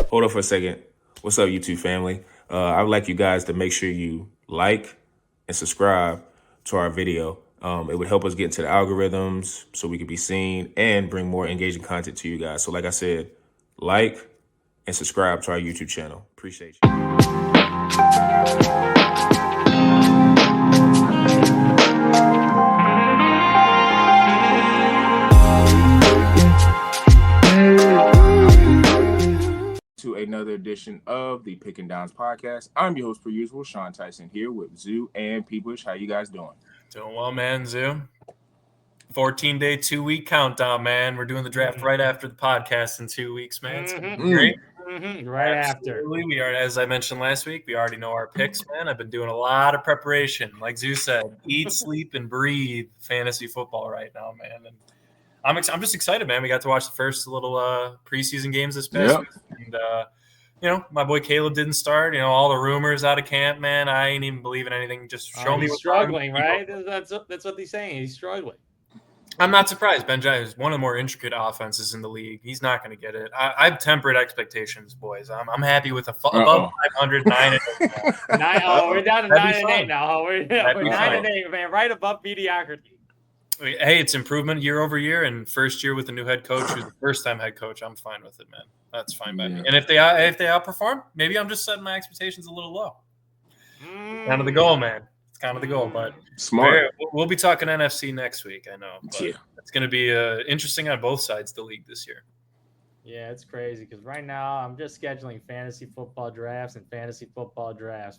Hold on for a second. What's up, YouTube family? I would like you guys to make sure you like and subscribe to our video. It would help us get into the algorithms so we can be seen and bring more engaging content to you guys. So like I said, like and subscribe to our YouTube channel. Appreciate you. To another edition of the Pick and Downs podcast. I'm your host per usual, Sean Tyson, here with Zoo and Peebush. How you guys doing? Doing well, man, Zoo. 14-day, 2-week countdown, man. We're doing the draft right after the podcast in 2 weeks, man. It's gonna be great. Right Absolutely. We are, as I mentioned last week, we already know our picks, man. I've been doing a lot of preparation. Like Zoo said, eat, sleep, and breathe fantasy football right now, man. And I'm just excited, man. We got to watch the first little preseason games this past week. And, my boy Caleb didn't start. All the rumors out of camp, man. I ain't even believing anything. Just show me. He's struggling, right? That's what he's saying. He's struggling. I'm not surprised. Ben Jai is one of the more intricate offenses in the league. He's not going to get it. I've tempered expectations, boys. I'm happy with above 500, 9 and 8. We're down to 9 and 8 now. We're 9 and 8, man. Right above mediocrity. Hey, it's improvement year over year, and first year with a new head coach who's the first-time head coach. I'm fine with it, man. That's fine by me. And if they outperform, maybe I'm just setting my expectations a little low. Kind of the goal, man. It's kind of the goal, but smart. We'll be talking NFC next week. I know. But it's going to be interesting on both sides of the league this year. Yeah, it's crazy because right now I'm just scheduling fantasy football drafts,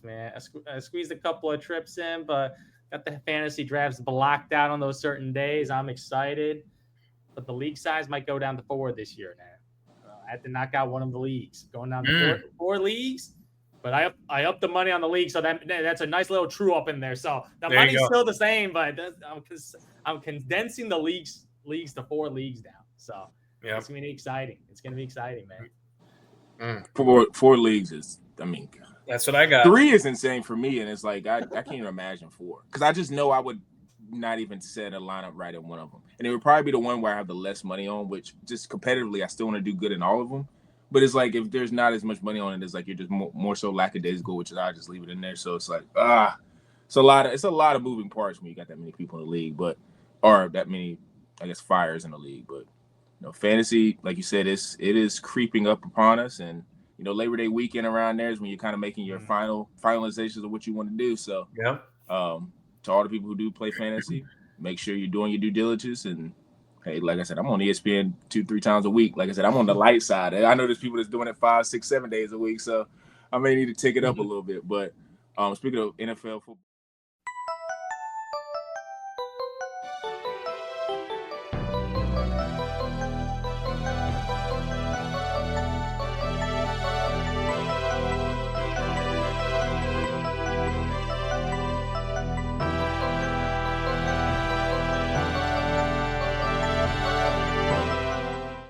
man. I squeezed a couple of trips in, but got the fantasy drafts blocked out on those certain days. I'm excited, but the league size might go down to 4 this year now. I had to knock out one of the leagues, going down to four leagues. But I upped the money on the league, so that's a nice little true up in there. So the money's still the same, but I'm condensing the leagues to 4 leagues now. So it's gonna be exciting. It's gonna be exciting, man. 4 leagues is, that's what I got. 3 is insane for me, and it's like I can't even imagine 4 because I just know I would not even set a lineup right in one of them, and it would probably be the one where I have the less money on. Which just competitively, I still want to do good in all of them. But it's like if there's not as much money on it, it's like you're just more so lackadaisical, which is I just leave it in there. So it's like it's a lot of moving parts when you got that many people in the league, or that many, I guess, fires in the league. But fantasy, like you said, it is creeping up upon us, and Labor Day weekend around there is when you're kind of making your finalizations of what you want to do. So to all the people who do play fantasy, make sure you're doing your due diligence. And hey, like I said, I'm on ESPN 2-3 times a week. Like I said, I'm on the light side. I know there's people that's doing it 5, 6, 7 days a week, so I may need to take it up a little bit. But speaking of NFL football.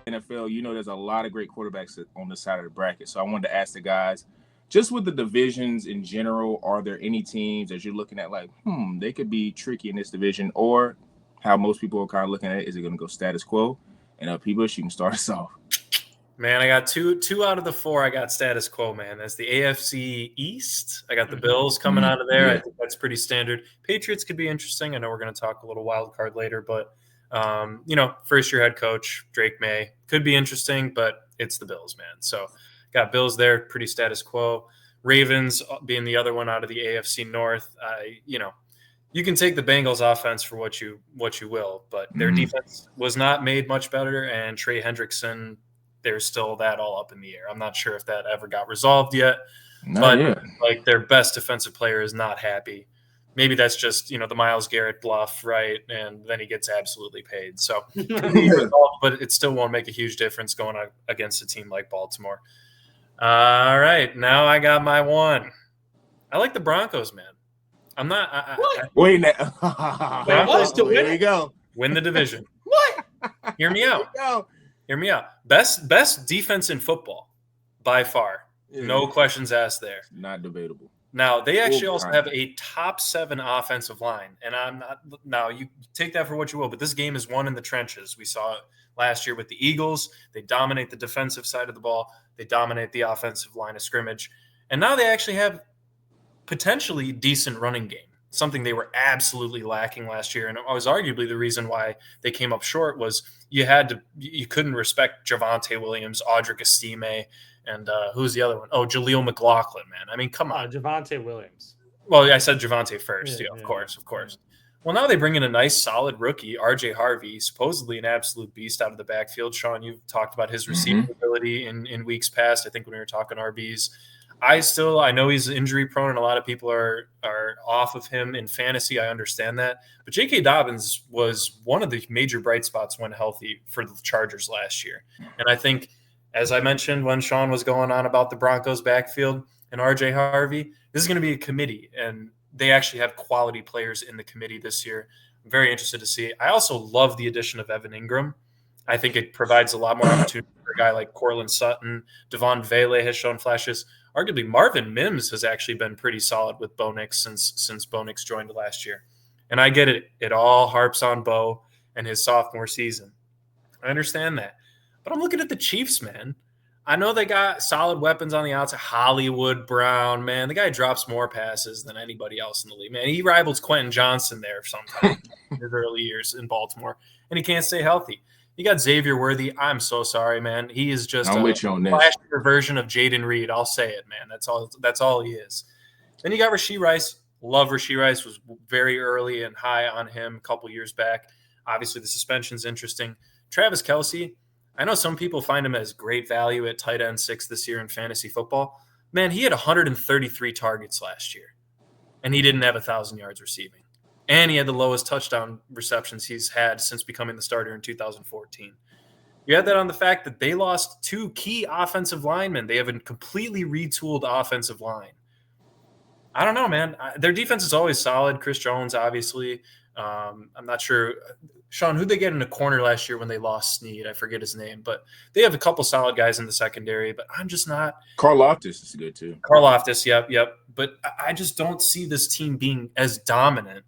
NFL, there's a lot of great quarterbacks on the side of the bracket. So I wanted to ask the guys, just with the divisions in general, are there any teams that you're looking at like, they could be tricky in this division? Or how most people are kind of looking at it, is it going to go status quo? And P-Bush, you can start us off. Man, I got two out of the 4. I got status quo, man. That's the AFC East. I got the Bills coming out of there. Yeah. I think that's pretty standard. Patriots could be interesting. I know we're going to talk a little wild card later, but first-year head coach Drake May could be interesting, but it's the Bills, man. So got Bills there, pretty status quo. Ravens being the other one out of the AFC North. You can take the Bengals offense for what you will, but their defense was not made much better, and Trey Hendrickson, there's still that all up in the air. I'm not sure if that ever got resolved yet, like their best defensive player is not happy. Maybe that's just, the Myles Garrett bluff, right? And then he gets absolutely paid. So, but it still won't make a huge difference going against a team like Baltimore. All right, now I got my 1. I like the Broncos, man. I'm not. Wait, Broncos to win. There you go. Win the division. What? Hear me out. Hear me out. Best defense in football by far. Yeah. No questions asked there. Not debatable. Now, they actually also have contact. a top 7 offensive line. And I'm not – now, you take that for what you will, but this game is won in the trenches. We saw it last year with the Eagles. They dominate the defensive side of the ball. They dominate the offensive line of scrimmage. And now they actually have potentially decent running game, something they were absolutely lacking last year. And it was arguably the reason why they came up short was you couldn't respect Javonte Williams, Audric Estime, and who's the other one? Oh, Jaleel McLaughlin, man. I mean, come on. Javonte Williams. Well, I said Javonte first. Yeah, of course. Yeah. Well, now they bring in a nice, solid rookie, RJ Harvey, supposedly an absolute beast out of the backfield. Sean, you've talked about his receiving ability in weeks past, I think when we were talking RBs. I know he's injury prone and a lot of people are off of him in fantasy. I understand that. But J.K. Dobbins was one of the major bright spots when healthy for the Chargers last year. And I think, as I mentioned when Sean was going on about the Broncos backfield and RJ Harvey, this is going to be a committee, and they actually have quality players in the committee this year. I'm very interested to see. I also love the addition of Evan Ingram. I think it provides a lot more opportunity for a guy like Cortland Sutton. Devon Vele has shown flashes. Arguably, Marvin Mims has actually been pretty solid with Bo Nix since Bo Nix joined last year. And I get it. It all harps on Bo and his sophomore season. I understand that. But I'm looking at the Chiefs, man. I know they got solid weapons on the outside. Hollywood Brown, man. The guy drops more passes than anybody else in the league. Man, he rivals Quentin Johnson there sometimes in his early years in Baltimore. And he can't stay healthy. You got Xavier Worthy. I'm so sorry, man. He is just I'm with you on this. flashier version of Jaden Reed. I'll say it, man. That's all he is. Then you got Rashee Rice. Love Rashee Rice. Was very early and high on him a couple years back. Obviously, the suspension's interesting. Travis Kelce. I know some people find him as great value at tight end 6 this year in fantasy football. Man, he had 133 targets last year, and he didn't have 1,000 yards receiving. And he had the lowest touchdown receptions he's had since becoming the starter in 2014. You add that on the fact that they lost 2 key offensive linemen. They have a completely retooled offensive line. I don't know, man. Their defense is always solid. Chris Jones, obviously. I'm not sure. Sean, who'd they get in a corner last year when they lost Snead? I forget his name. But they have a couple solid guys in the secondary. But I'm just not. Carl Loftus is good, too. Carl Loftus, yep. But I just don't see this team being as dominant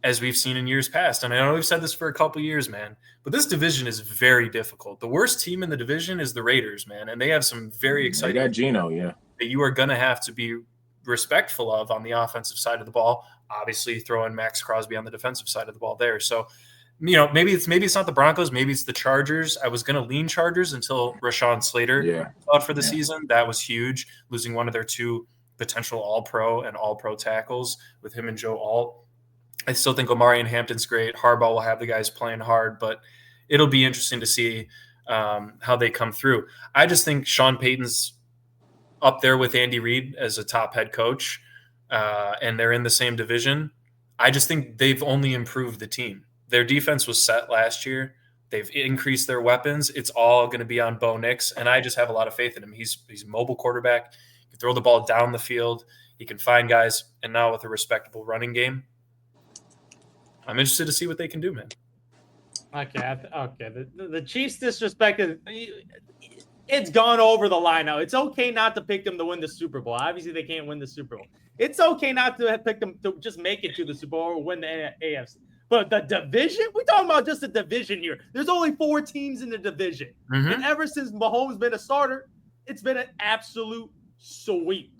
as we've seen in years past. And I know we've said this for a couple years, man, but this division is very difficult. The worst team in the division is the Raiders, man, and they have some very exciting. They got Geno, yeah. That you are going to have to be respectful of on the offensive side of the ball. Obviously, throw in Max Crosby on the defensive side of the ball there. So, maybe it's not the Broncos, maybe it's the Chargers. I was going to lean Chargers until Rashawn Slater out for the season. That was huge, losing one of their 2 potential All-Pro and All-Pro tackles with him and Joe Alt. I still think Omari and Hampton's great. Harbaugh will have the guys playing hard, but it'll be interesting to see how they come through. I just think Sean Payton's up there with Andy Reid as a top head coach, and they're in the same division. I just think they've only improved the team. Their defense was set last year. They've increased their weapons. It's all going to be on Bo Nix, and I just have a lot of faith in him. He's a mobile quarterback. He can throw the ball down the field. He can find guys, and now with a respectable running game, I'm interested to see what they can do, man. Okay. The Chiefs disrespected. It's gone over the line now. It's okay not to pick them to win the Super Bowl. Obviously, they can't win the Super Bowl. It's okay not to pick them to just make it to the Super Bowl or win the AFC. But the division, we're talking about just the division here. There's only 4 teams in the division. Mm-hmm. And ever since Mahomes been a starter, it's been an absolute sweep.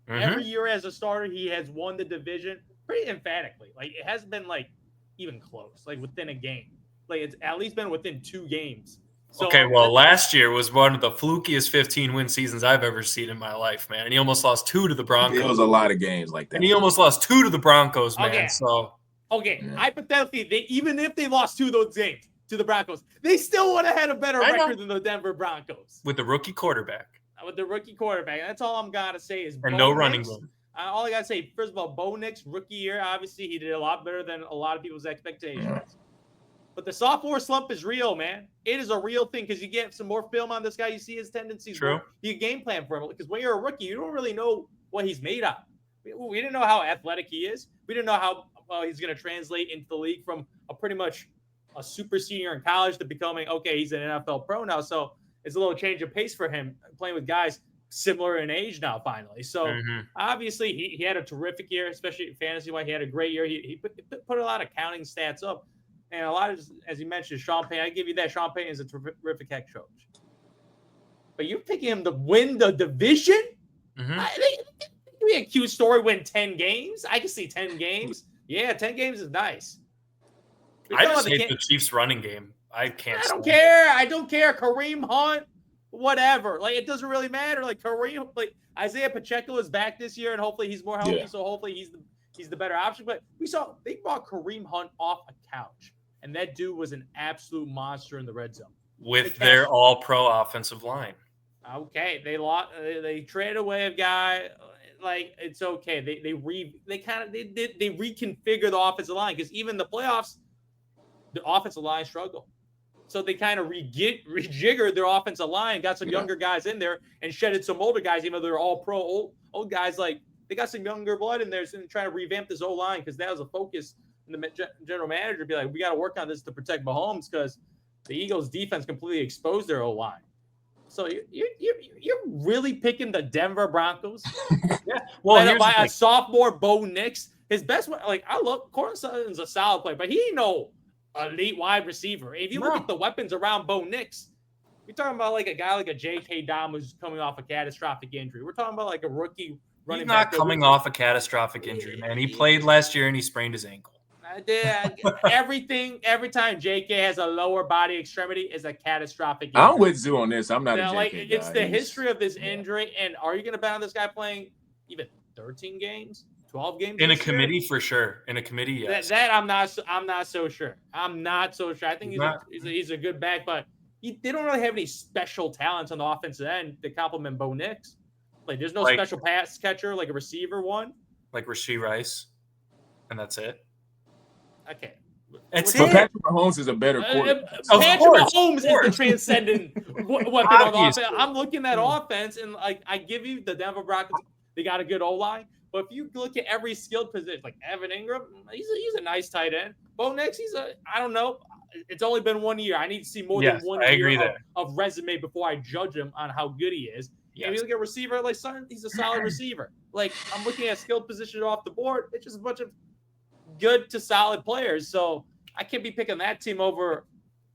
Mm-hmm. Every year as a starter, he has won the division pretty emphatically. Like, it hasn't been like even close, like within a game. Like, it's at least been within 2 games. So, okay, well, last year was one of the flukiest 15-win seasons I've ever seen in my life, man. And he almost lost 2 to the Broncos. It was a lot of games like that. And he almost lost 2 to the Broncos, man. Okay. So Hypothetically, even if they lost 2 of those games to the Broncos, they still would have had a better record than the Denver Broncos. With the rookie quarterback. That's all I'm going to say is and no running game. All I got to say, first of all, Bo Nix, rookie year, obviously he did a lot better than a lot of people's expectations. Yeah. But the sophomore slump is real, man. It is a real thing because you get some more film on this guy. You see his tendencies. True. You game plan for him. Because when you're a rookie, you don't really know what he's made of. We didn't know how athletic he is. We didn't know how he's going to translate into the league from a pretty much a super senior in college to becoming, okay, he's an NFL pro now. So it's a little change of pace for him playing with guys similar in age now, finally. So obviously he had a terrific year, especially fantasy-wise. He had a great year. He put a lot of counting stats up. And a lot of, as you mentioned, Sean Payton, I give you that. Sean Payton is a terrific head coach. But you're picking him to win the division? I think it'd be a cute story, win 10 games. I can see 10 games. Yeah, 10 games is nice. I just hate the Chiefs running game. I don't care. I don't care. Kareem Hunt, whatever. Like, it doesn't really matter. Like, Isaiah Pacheco is back this year, and hopefully he's more healthy. Yeah. So hopefully he's the better option. But they brought Kareem Hunt off a couch, and that dude was an absolute monster in the red zone with their all-pro offensive line. Okay, they traded away a guy. Like, it's okay. They reconfigure the offensive line, because even the playoffs, the offensive line struggled. So they kind of rejiggered their offensive line, got some younger guys in there, and shedded some older guys, even though they're all pro old guys. Like, they got some younger blood in there, so trying to revamp this O-line, because that was a focus. And the general manager be like, we got to work on this to protect Mahomes, because the Eagles' defense completely exposed their O-line. So you're really picking the Denver Broncos? Yeah. Well, by a sophomore Bo Nix. His best one, like, I look, Courtland Sutton's a solid player, but he ain't no elite wide receiver. If you look at the weapons around Bo Nix, you're talking about like a guy like a J.K. Dobbins who's coming off a catastrophic injury. We're talking about like a rookie running back. He's not coming off a catastrophic injury, man. He played last year and he sprained his ankle. Every time J.K. has a lower body extremity is a catastrophic injury. I'm with Zoo on this. I'm not a J.K. Like, it's guy. the history of this injury, and are you going to bet on this guy playing even 13 games? 12 games in a committee for sure. In a committee, yes. That I'm not so sure. I'm not so sure. I think he's a good back, but they don't really have any special talents on the offensive end to complement Bo Nix. Like, there's no special pass catcher, like a receiver one, like Rashee Rice, and that's it. Okay. But Patrick Mahomes is a better quarterback. Patrick Mahomes is the transcendent weapon on the offense. I'm looking at offense, and like, I give you the Denver Broncos. They got a good O-line. But if you look at every skilled position, like Evan Ingram, he's a nice tight end. Bo Nix, I don't know. It's only been 1 year. I need to see more than 1 year of resume before I judge him on how good he is. Yes. And if you look at receiver, like Son, he's a solid receiver. Like, I'm looking at skilled position off the board. It's just a bunch of good to solid players. So I can't be picking that team over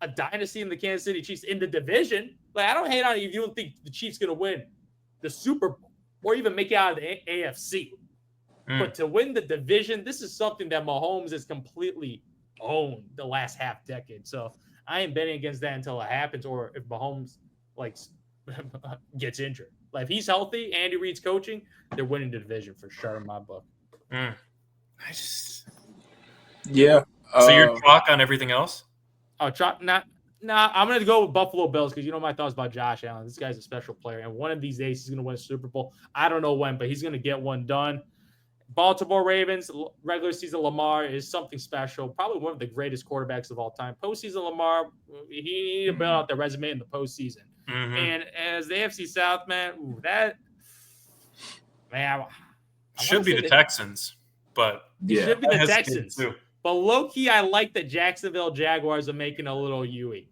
a dynasty in the Kansas City Chiefs in the division. Like, I don't hate on you if you don't think the Chiefs going to win the Super Bowl or even make it out of the AFC. But to win the division, this is something that Mahomes has completely owned the last half decade. So I ain't betting against that until it happens, or if Mahomes gets injured. Like, if he's healthy, Andy Reid's coaching, they're winning the division for sure in my book. So your chalk on everything else? Oh, chalk? Nah, I'm going to go with Buffalo Bills, because you know my thoughts about Josh Allen. This guy's a special player, and one of these days he's going to win a Super Bowl. I don't know when, but he's going to get one done. Baltimore Ravens, regular season Lamar is something special. Probably one of the greatest quarterbacks of all time. Postseason Lamar, he needed to build out the resume in the postseason. And as the AFC South, man, should be the Texans, but should be the Texans. But low key, I like the Jacksonville Jaguars are making a little UE.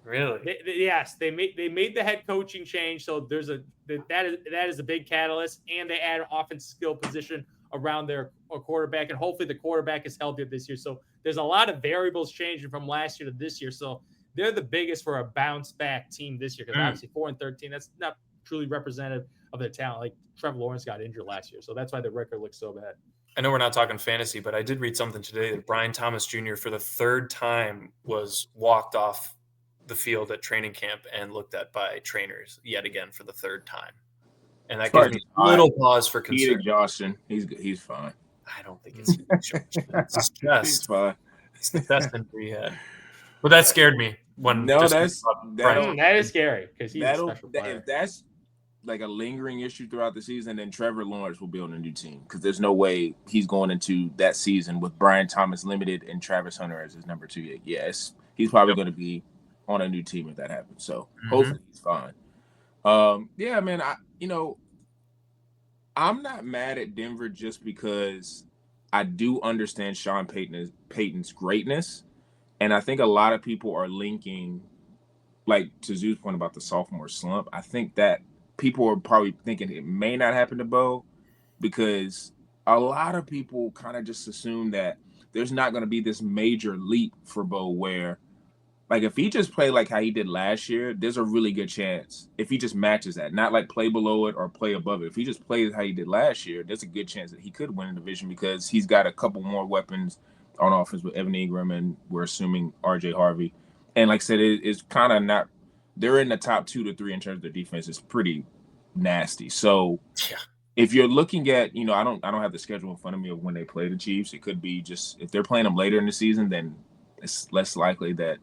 Really? Yes, they made the head coaching change, so that is a big catalyst, and they add offensive skill position around their quarterback, and hopefully the quarterback is healthier this year. So there's a lot of variables changing from last year to this year. So they're the biggest for a bounce back team this year, because obviously 4-13, that's not truly representative of their talent. Like, Trevor Lawrence got injured last year, so that's why the record looks so bad. I know we're not talking fantasy, but I did read something today that Brian Thomas Jr. for the third time was walked off the field at training camp and looked at by trainers yet again for the third time. And that gives me a little pause for concern. Heat exhaustion. He's fine. I don't think it's exhaustion. It's just he's fine. It's the best injury he had. But that scared me when that is scary, because he's a special player. If that's like a lingering issue throughout the season, then Trevor Lawrence will be on a new team, because there's no way he's going into that season with Brian Thomas limited and Travis Hunter as his number 2. Yes, he's probably going to be on a new team if that happens. So hopefully he's fine. Man, I'm not mad at Denver just because I do understand Sean Payton's greatness. And I think a lot of people are linking, like to Zoo's point about the sophomore slump. I think that people are probably thinking it may not happen to Bo, because a lot of people kind of just assume that there's not going to be this major leap for Bo where, like, if he just played like how he did last year, there's a really good chance if he just matches that, not like play below it or play above it. If he just plays how he did last year, there's a good chance that he could win the division because he's got a couple more weapons on offense with Evan Ingram and we're assuming RJ Harvey. And like I said, it's kind of not, they're in the top 2 to 3 in terms of their defense. It's pretty nasty. So Yeah. If you're looking at, I don't have the schedule in front of me of when they play the Chiefs. It could be just if they're playing them later in the season, then it's less likely that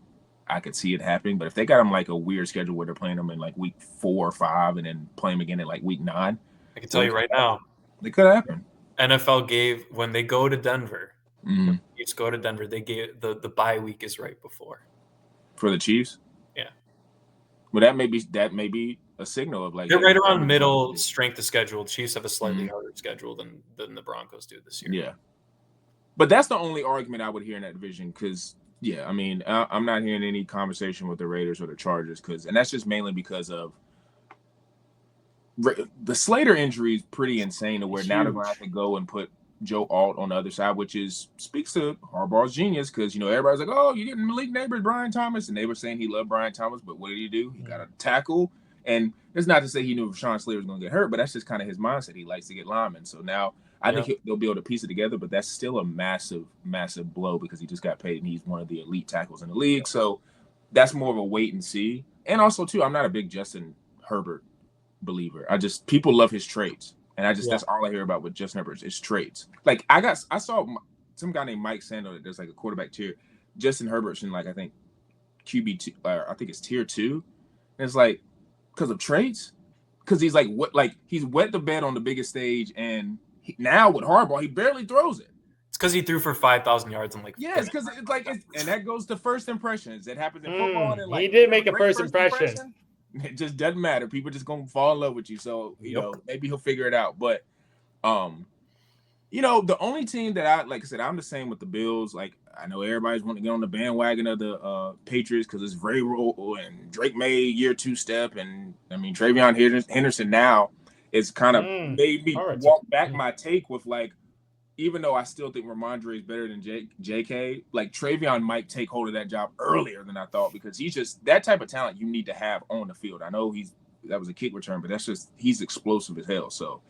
I could see it happening. But if they got them like a weird schedule where they're playing them in like week 4 or 5 and then play them again in like week 9, I can tell you right now, it could happen. NFL gave, when they go to Denver, Mm-hmm. when the Chiefs go to Denver, they gave the bye week is right before. For the Chiefs? Yeah. Well, that may be a signal of like they're right around middle strength of schedule. Chiefs have a slightly harder schedule than the Broncos do this year. Yeah. But that's the only argument I would hear in that division because, yeah, I mean, I'm not hearing any conversation with the Raiders or the Chargers and that's just mainly because of the Slater injury is pretty insane to where now they're going to have to go and put Joe Alt on the other side, which speaks to Harbaugh's genius because, everybody's like, oh, you're getting Malik Neighbors, Brian Thomas, and they were saying he loved Brian Thomas, but what did he do? He got a tackle, and it's not to say he knew Rashawn Slater was going to get hurt, but that's just kind of his mindset. He likes to get linemen, so now I think they'll be able to piece it together, but that's still a massive, massive blow because he just got paid, and he's one of the elite tackles in the league, so that's more of a wait and see. And also, too, I'm not a big Justin Herbert believer. People love his traits. And that's all I hear about with Justin Herbert is traits. Like I saw some guy named Mike Sando that does like a quarterback tier. Justin Herbert's in like I think QB2, I think it's tier 2. And it's like because of traits, because he's like he's wet the bed on the biggest stage, and now with Harbaugh he barely throws it. It's because he threw for 5,000 yards and it's because it's like and that goes to first impressions. It happens in football. And he did make a first impression. It just doesn't matter. People just gonna fall in love with you. So maybe he'll figure it out. But the only team that I said, I'm the same with the Bills. Like I know everybody's wanting to get on the bandwagon of the Patriots because it's Vrabel and Drake May year 2 step, and I mean Travion Henderson now is kind of made me walk back my take with like, even though I still think Ramondre is better than JK, like Travion might take hold of that job earlier than I thought because he's just that type of talent you need to have on the field. I know that was a kick return, but he's explosive as hell. So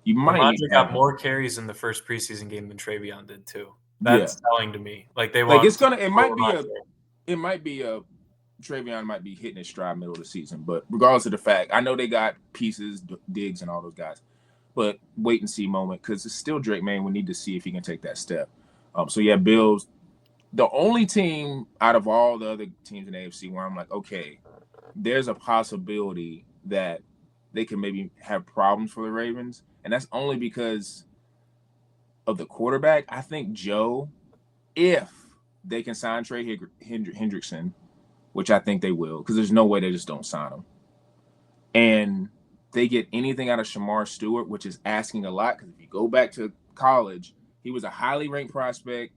you might Ramondre got more carries in the first preseason game than Travion did too. That's telling to me. Like they want it might be a Travion might be hitting his stride middle of the season, but regardless of the fact, I know they got pieces, Diggs and all those guys. But wait and see moment because it's still Drake May. We need to see if he can take that step. Bills, the only team out of all the other teams in the AFC where I'm like, okay, there's a possibility that they can maybe have problems for the Ravens. And that's only because of the quarterback. I think Joe, if they can sign Trey Hendrickson, which I think they will, because there's no way they just don't sign him. And they get anything out of Shamar Stewart, which is asking a lot because if you go back to college, he was a highly ranked prospect,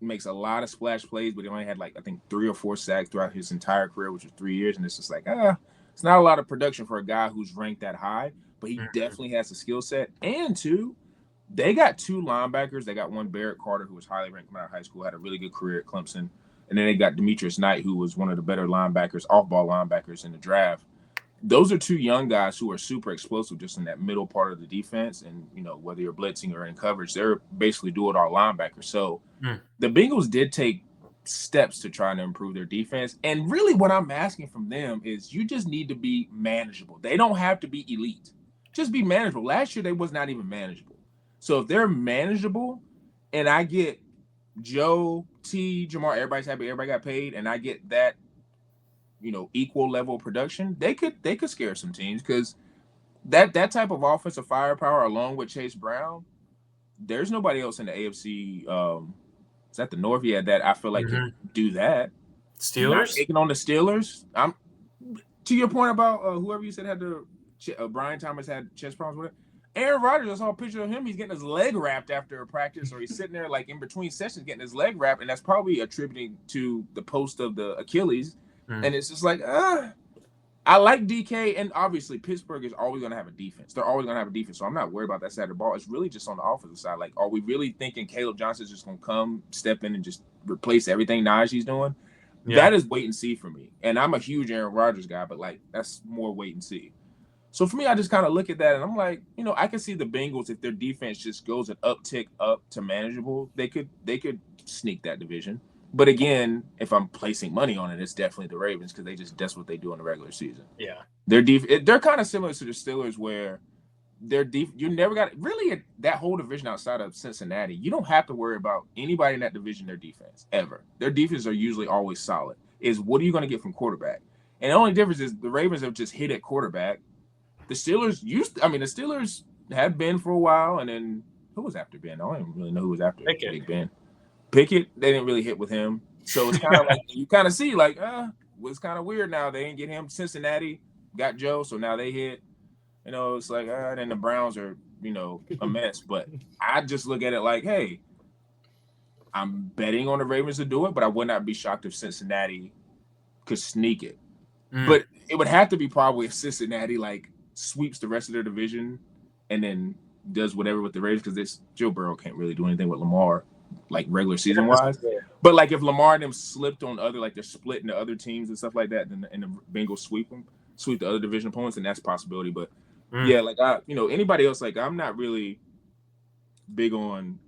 makes a lot of splash plays, but he only had like I think 3 or 4 sacks throughout his entire career, which was 3 years. And it's just like, it's not a lot of production for a guy who's ranked that high, but he definitely has a skill set. And 2, they got 2 linebackers. They got one Barrett Carter, who was highly ranked coming out of high school, had a really good career at Clemson. And then they got Demetrius Knight, who was one of the better linebackers, off-ball linebackers in the draft. Those are 2 young guys who are super explosive just in that middle part of the defense. And, whether you're blitzing or in coverage, they're basically do-it-all linebackers. So the Bengals did take steps to try to improve their defense. And really what I'm asking from them is you just need to be manageable. They don't have to be elite. Just be manageable. Last year, they was not even manageable. So if they're manageable and I get Joe, T, Jamar, everybody's happy, everybody got paid, and I get that, equal level of production, they could scare some teams because that type of offensive firepower along with Chase Brown, there's nobody else in the AFC. Is that the North? Yeah, that I feel like could do that. Steelers taking on the Steelers. I'm to your point about whoever you said had the Brian Thomas had chest problems with it. Aaron Rodgers, I saw a picture of him. He's getting his leg wrapped after a practice, or he's sitting there like in between sessions getting his leg wrapped, and that's probably attributing to the post of the Achilles. And it's just like, I like DK, and obviously Pittsburgh is always going to have a defense. They're always going to have a defense, so I'm not worried about that side of the ball. It's really just on the offensive side. Like, are we really thinking Caleb Johnson's just going to come, step in, and just replace everything Najee's doing? Yeah. That is wait and see for me. And I'm a huge Aaron Rodgers guy, but like that's more wait and see. So for me, I just kind of look at that, and I'm like, I can see the Bengals, if their defense just goes an uptick up to manageable, they could sneak that division. But again, if I'm placing money on it, it's definitely the Ravens because that's what they do in the regular season. Yeah, they're kind of similar to the Steelers where you never got really that whole division outside of Cincinnati. You don't have to worry about anybody in that division, their defense ever. Their defense are usually always solid. Is what are you going to get from quarterback? And the only difference is the Ravens have just hit at quarterback. The Steelers the Steelers had Ben for a while, and then who was after Ben? I don't even really know who was after Big Ben. Pickett, they didn't really hit with him. So it's kind of like you kind of see like, it's kind of weird now. They didn't get him. Cincinnati got Joe, so now they hit. It's like, then the Browns are, a mess. But I just look at it like, hey, I'm betting on the Ravens to do it, but I would not be shocked if Cincinnati could sneak it. But it would have to be probably if Cincinnati like sweeps the rest of their division and then does whatever with the Ravens because Joe Burrow can't really do anything with Lamar. Like regular season wise, but like if Lamar and them slipped on other, like they're split into other teams and stuff like that, then and the Bengals sweep the other division opponents, and that's a possibility. But yeah, like anybody else, like I'm not really big on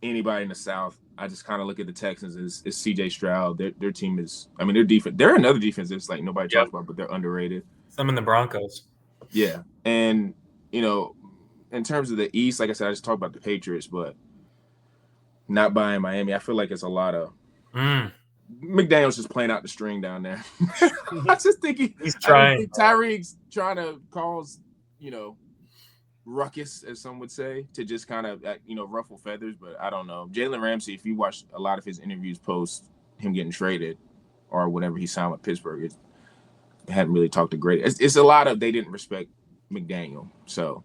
anybody in the South. I just kind of look at the Texans as CJ Stroud. Their team is, their defense. They're another defense that's like nobody talks about, but they're underrated. Some in the Broncos. Yeah, and in terms of the East, like I said, I just talked about the Patriots, but. Not buying Miami. I feel like it's a lot of McDaniel's just playing out the string down there. I just think he's trying. I think Tyreek's trying to cause, ruckus, as some would say, to just kind of, ruffle feathers. But I don't know. Jalen Ramsey, if you watch a lot of his interviews post him getting traded or whatever he signed with Pittsburgh, it hadn't really talked to great. It's a lot of they didn't respect McDaniel. So,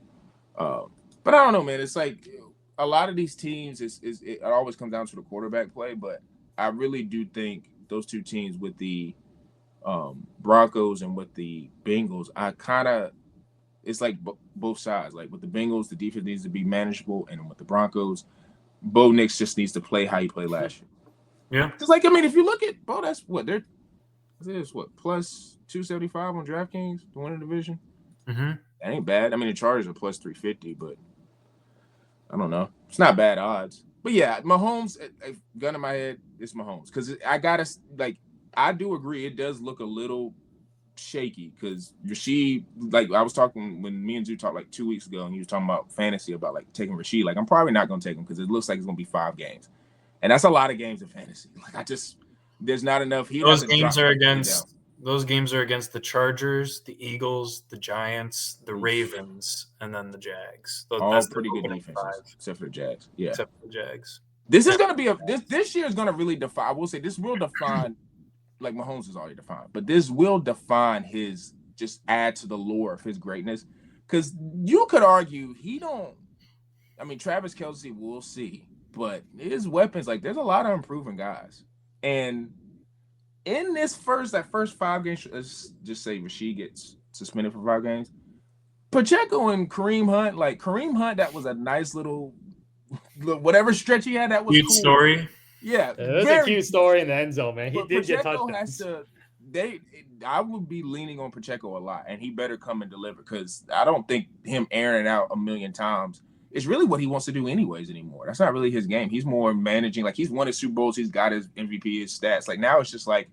but I don't know, man. It's like. A lot of these teams it always comes down to the quarterback play, but I really do think those two teams with the Broncos and with the Bengals, it's like both sides. Like with the Bengals, the defense needs to be manageable, and with the Broncos, Bo Nix just needs to play how he played last year. Yeah, because if you look at Bo, that's what plus 275 on DraftKings to win the division. Mm-hmm. That ain't bad. the Chargers are plus 350, but. I don't know. It's not bad odds. But yeah, Mahomes, gun in my head, it's Mahomes. Because I do agree, it does look a little shaky. Because Rashid, like I was talking when me and Zoo talked like 2 weeks ago, and he was talking about fantasy, about like taking Rashid. Like I'm probably not going to take him because it looks like it's going to be 5 games. And that's a lot of games in fantasy. Like there's not enough. Those games are against the Chargers, the Eagles, the Giants, the Ravens, and then the Jags. All pretty good defenses, except for the Jags. Yeah, except for the Jags. This is going to be this year is going to really define. I will say this will define, like Mahomes is already defined, but this will define his, just add to the lore of his greatness. Because you could argue Travis Kelce, we'll see, but his weapons, like there's a lot of improving guys. And in this first 5 games, let's just say Rashid gets suspended for 5 games. Pacheco and Kareem Hunt, that was a nice little whatever stretch he had. That was cute cool. Story. Yeah, it was a cute story in the end zone, man. He did Pacheco get touchdowns. I would be leaning on Pacheco a lot, and he better come and deliver because I don't think him airing it out a million times is really what he wants to do anyways anymore. That's not really his game. He's more managing. Like he's won his Super Bowls. He's got his MVP, his stats. Like now it's just like,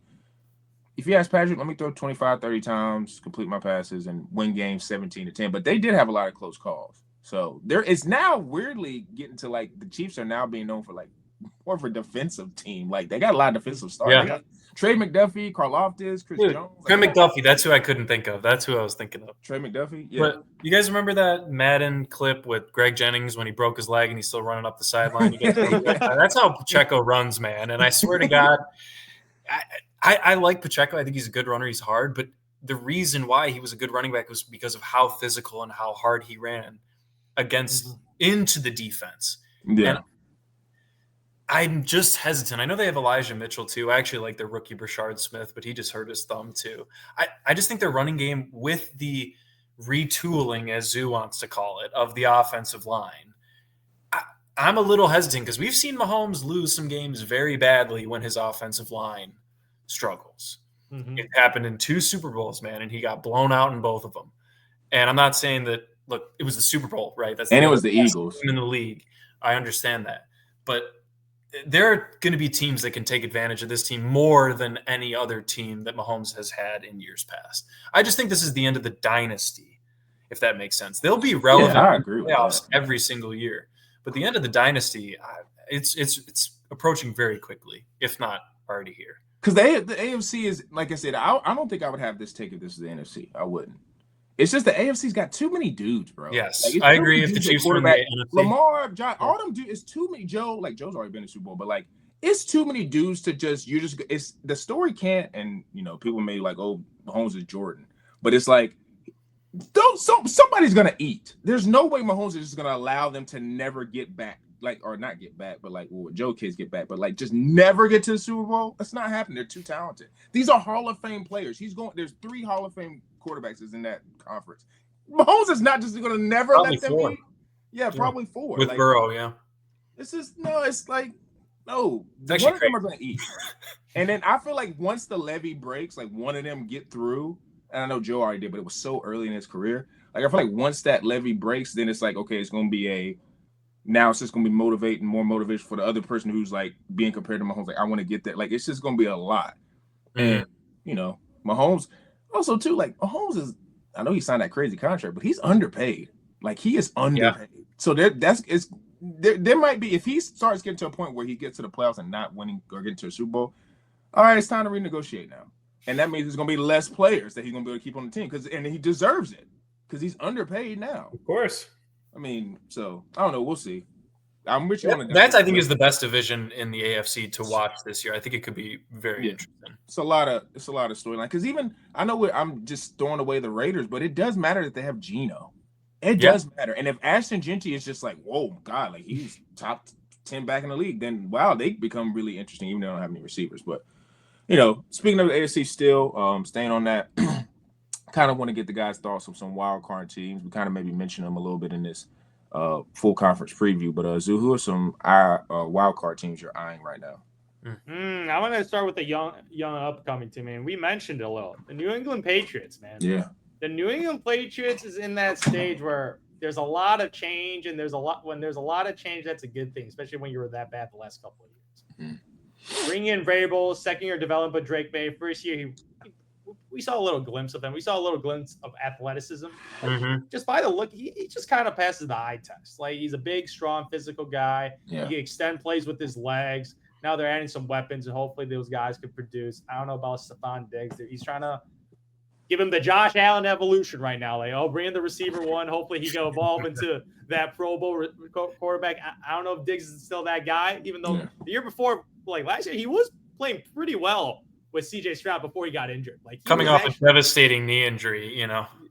if you ask Patrick, let me throw 25, 30 times, complete my passes, and win games 17-10. But they did have a lot of close calls. So it's now weirdly getting to like the Chiefs are now being known for like more of a defensive team. Like they got a lot of defensive stars. Yeah. They got Trey McDuffie, Karlaftis, Chris Jones. Trey McDuffie, that's who I couldn't think of. That's who I was thinking of. Trey McDuffie? Yeah. But you guys remember that Madden clip with Greg Jennings when he broke his leg and he's still running up the sideline? That's how Pacheco runs, man. And I swear to God, I like Pacheco. I think he's a good runner. He's hard. But the reason why he was a good running back was because of how physical and how hard he ran into the defense. Yeah. And I'm just hesitant. I know they have Elijah Mitchell too. I actually like their rookie Brashard Smith, but he just hurt his thumb too. I just think their running game with the retooling, as Zoo wants to call it, of the offensive line. I'm a little hesitant because we've seen Mahomes lose some games very badly when his offensive line struggles. Mm-hmm. It happened in 2 Super Bowls, man, and he got blown out in both of them. And I'm not saying that, look, it was the Super Bowl, right? And it was the Eagles in the league. I understand that. But there are going to be teams that can take advantage of this team more than any other team that Mahomes has had in years past. I just think this is the end of the dynasty, if that makes sense. They'll be relevant in playoffs every single year. But the end of the dynasty, it's approaching very quickly, if not already here. Because the AFC is, like I said, I don't think I would have this take if this is the NFC. I wouldn't. It's just the AFC's got too many dudes, bro. Yes, I agree. If the Chiefs were in the NFC. Lamar, John, all them dudes, it's too many. Joe's already been in the Super Bowl, but like, it's too many dudes to it's the story can't, and people may like, oh, Mahomes is Jordan, but it's like, somebody's gonna eat. There's no way Mahomes is just gonna allow them to never get back, or not get back, but like, well, Joe kids get back, but like just never get to the Super Bowl. That's not happening. They're too talented. These are Hall of Fame players. There's 3 Hall of Fame quarterbacks in that conference. Mahomes is not just gonna never probably let them 4. eat. Yeah, probably 4 with Burrow. Yeah, it's just it's like no. It's one of them are gonna eat, and then I feel like once the levee breaks, like one of them get through. And I know Joe already did, but it was so early in his career. Like I feel like once that levee breaks, then it's like, okay, it's gonna be now it's just gonna be more motivation for the other person who's like being compared to Mahomes. Like I want to get that. Like it's just gonna be a lot. And Mahomes also too, like Mahomes is, I know he signed that crazy contract, but he's underpaid. Like he is underpaid. Yeah. So there might be, if he starts getting to a point where he gets to the playoffs and not winning or getting to a Super Bowl, all right, it's time to renegotiate now. And that means there's going to be less players that he's going to be able to keep on the team and he deserves it because he's underpaid now. Of course. I mean, so I don't know. We'll see. I'm with you on that. That I think is the best division in the AFC to watch this year. I think it could be very interesting. It's a lot of storyline because even I know I'm just throwing away the Raiders, but it does matter that they have Geno. It does matter. And if Ashton Genty is just like, whoa, God, like he's top 10 back in the league, then wow, they become really interesting, even though they don't have any receivers. But speaking of the AFC still, staying on that, kind of want to get the guys' thoughts on some wild card teams. We kind of maybe mentioned them a little bit in this full conference preview. But Zoo, who are some wild card teams you're eyeing right now? I want to start with the young upcoming team, man. We mentioned a little. The New England Patriots, man. Yeah. The New England Patriots is in that stage where there's a lot of change, and when there's a lot of change, that's a good thing, especially when you were that bad the last couple of years. Bring in Vrabel, second-year development, but Drake May. First year, we saw a little glimpse of him. We saw a little glimpse of athleticism. Just by the look, he just kind of passes the eye test. Like, he's a big, strong, physical guy. Yeah. He extend plays with his legs. Now they're adding some weapons, and hopefully those guys could produce. I don't know about Stephon Diggs. He's trying to give him the Josh Allen evolution right now. Like, bring in the receiver one. Hopefully he can evolve into that Pro Bowl quarterback. I don't know if Diggs is still that guy, even though the year before, like last year, he was playing pretty well with C.J. Stroud before he got injured. Like coming off a devastating knee injury,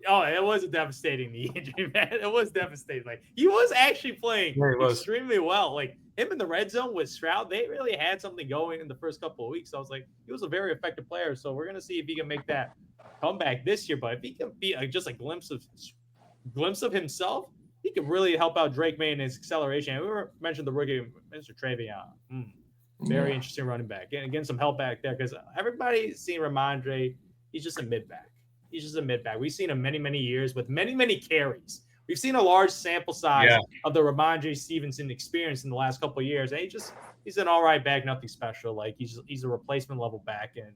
Oh, it was a devastating knee injury, man. It was devastating. Like he was actually playing extremely well. Like him in the red zone with Stroud, they really had something going in the first couple of weeks. So I was like, he was a very effective player. So we're gonna see if he can make that comeback this year. But if he can be just a glimpse of himself, he could really help out Drake May in his acceleration. And we mentioned the rookie, Mr. Travion. Very interesting running back. Getting some help back there because everybody's seen Ramondre. He's just a mid-back. We've seen him many, many years with many, many carries. We've seen a large sample size of the Ramondre Stevenson experience in the last couple of years. And he's an all right back, nothing special. Like he's a replacement level back. And